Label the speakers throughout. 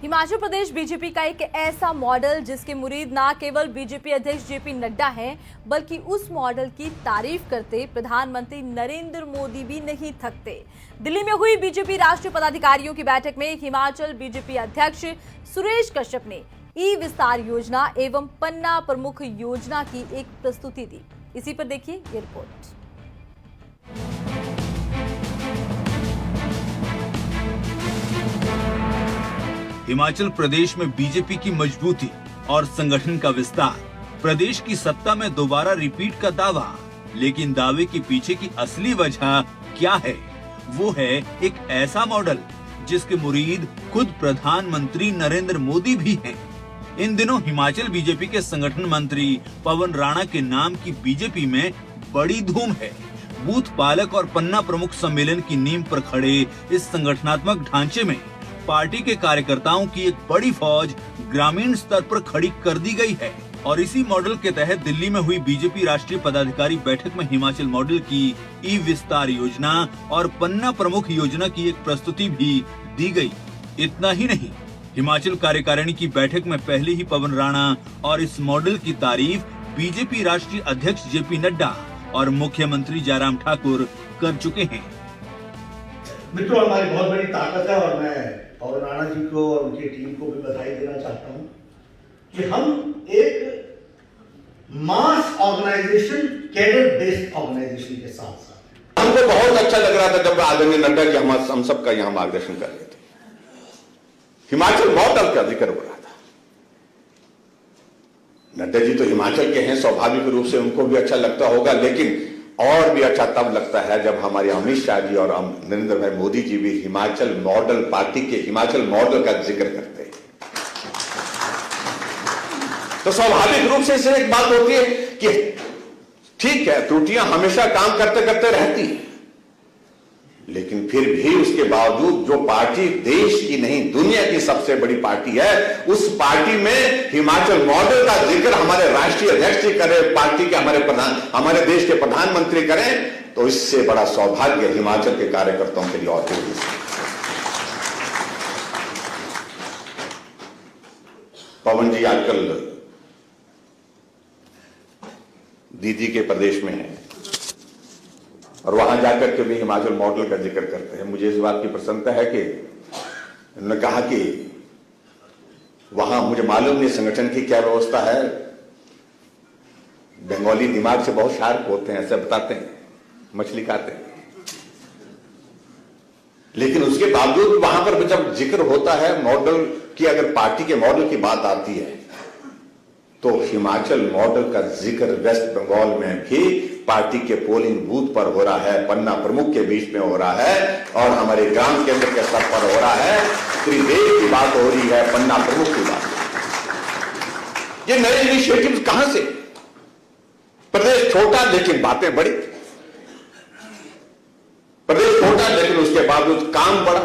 Speaker 1: Himachal Pradesh BJP का एक ऐसा मॉडल जिसके मुरीद ना केवल बीजेपी अध्यक्ष जेपी नड्डा हैं, बल्कि उस मॉडल की तारीफ करते प्रधानमंत्री नरेंद्र मोदी भी नहीं थकते। दिल्ली में हुई बीजेपी राष्ट्रीय पदाधिकारियों की बैठक में हिमाचल बीजेपी अध्यक्ष सुरेश कश्यप ने ई विस्तार योजना एवं पन्ना प्रमुख योजना की एक प्रस्तुति दी। इसी पर देखिए ये रिपोर्ट।
Speaker 2: हिमाचल प्रदेश में बीजेपी की मजबूती और संगठन का विस्तार, प्रदेश की सत्ता में दोबारा रिपीट का दावा। लेकिन दावे के पीछे की असली वजह क्या है? वो है एक ऐसा मॉडल जिसके मुरीद खुद प्रधानमंत्री नरेंद्र मोदी भी हैं। इन दिनों हिमाचल बीजेपी के संगठन मंत्री पवन राणा के नाम की बीजेपी में बड़ी धूम है। बूथ पालक और पन्ना प्रमुख सम्मेलन की नींव पर खड़े इस संगठनात्मक ढांचे में पार्टी के कार्यकर्ताओं की एक बड़ी फौज ग्रामीण स्तर पर खड़ी कर दी गई है। और इसी मॉडल के तहत दिल्ली में हुई बीजेपी राष्ट्रीय पदाधिकारी बैठक में हिमाचल मॉडल की ई विस्तार योजना और पन्ना प्रमुख योजना की एक प्रस्तुति भी दी गई। इतना ही नहीं, हिमाचल कार्यकारिणी की बैठक में पहले ही पवन राणा और इस मॉडल की तारीफ बीजेपी राष्ट्रीय अध्यक्ष जेपी नड्डा और मुख्यमंत्री जयराम ठाकुर कर चुके हैं।
Speaker 3: मित्रों, हमारी बहुत बड़ी ताकत है और मैं पवन राणा जी को और उनकी टीम को भी बधाई देना चाहता हूं कि हम एक मास ऑर्गेनाइजेशन, कैडर बेस्ड ऑर्गेनाइजेशन के साथ
Speaker 4: हमको बहुत अच्छा लग रहा था जब आदरणीय नड्डा जी हम सबका यहाँ मार्गदर्शन कर रहे थे। हिमाचल मॉडल का जिक्र हो रहा था। नड्डा जी तो हिमाचल के हैं, स्वाभाविक रूप से उनको भी अच्छा लगता होगा, लेकिन और भी अच्छा तब लगता है जब हमारे अमित शाह जी और नरेंद्र भाई मोदी जी भी हिमाचल मॉडल पार्टी के हिमाचल मॉडल का जिक्र करते हैं। तो स्वाभाविक रूप से इससे एक बात होती है कि ठीक है, त्रुटियां हमेशा काम करते करते रहती है, लेकिन फिर भी उसके बावजूद जो पार्टी देश की नहीं दुनिया की सबसे बड़ी पार्टी है, उस पार्टी में हिमाचल मॉडल का जिक्र हमारे राष्ट्रीय अध्यक्ष जी करें, पार्टी के हमारे देश के प्रधानमंत्री करें, तो इससे बड़ा सौभाग्य हिमाचल के कार्यकर्ताओं के लिए और कोई। पवन जी आजकल दीदी के प्रदेश में है और वहां जाकर के भी हिमाचल मॉडल का जिक्र करते हैं। मुझे इस बात की प्रसन्नता है कि उन्होंने कहा कि वहां मुझे मालूम नहीं संगठन की क्या व्यवस्था है, बंगाली दिमाग से बहुत शार्प होते हैं, ऐसे बताते हैं, मछली खाते हैं, लेकिन उसके बावजूद वहां पर जब जिक्र होता है मॉडल की, अगर पार्टी के मॉडल की बात आती है तो हिमाचल मॉडल का जिक्र वेस्ट बंगाल में भी पार्टी के पोलिंग बूथ पर हो रहा है, पन्ना प्रमुख के बीच में हो रहा है और हमारे ग्राम केंद्र के स्तर पर हो रहा है। त्रिदेव की बात हो रही है, पन्ना प्रमुख की बात। ये नए इनिशिएटिव्स कहां से? प्रदेश छोटा लेकिन बातें बड़ी, प्रदेश छोटा लेकिन उसके बावजूद काम बड़ा।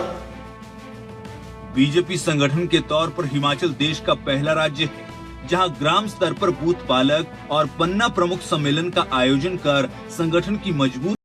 Speaker 2: बीजेपी संगठन के तौर पर हिमाचल देश का पहला राज्य है जहां ग्राम स्तर पर बूथ पालक और पन्ना प्रमुख सम्मेलन का आयोजन कर संगठन की मजबूत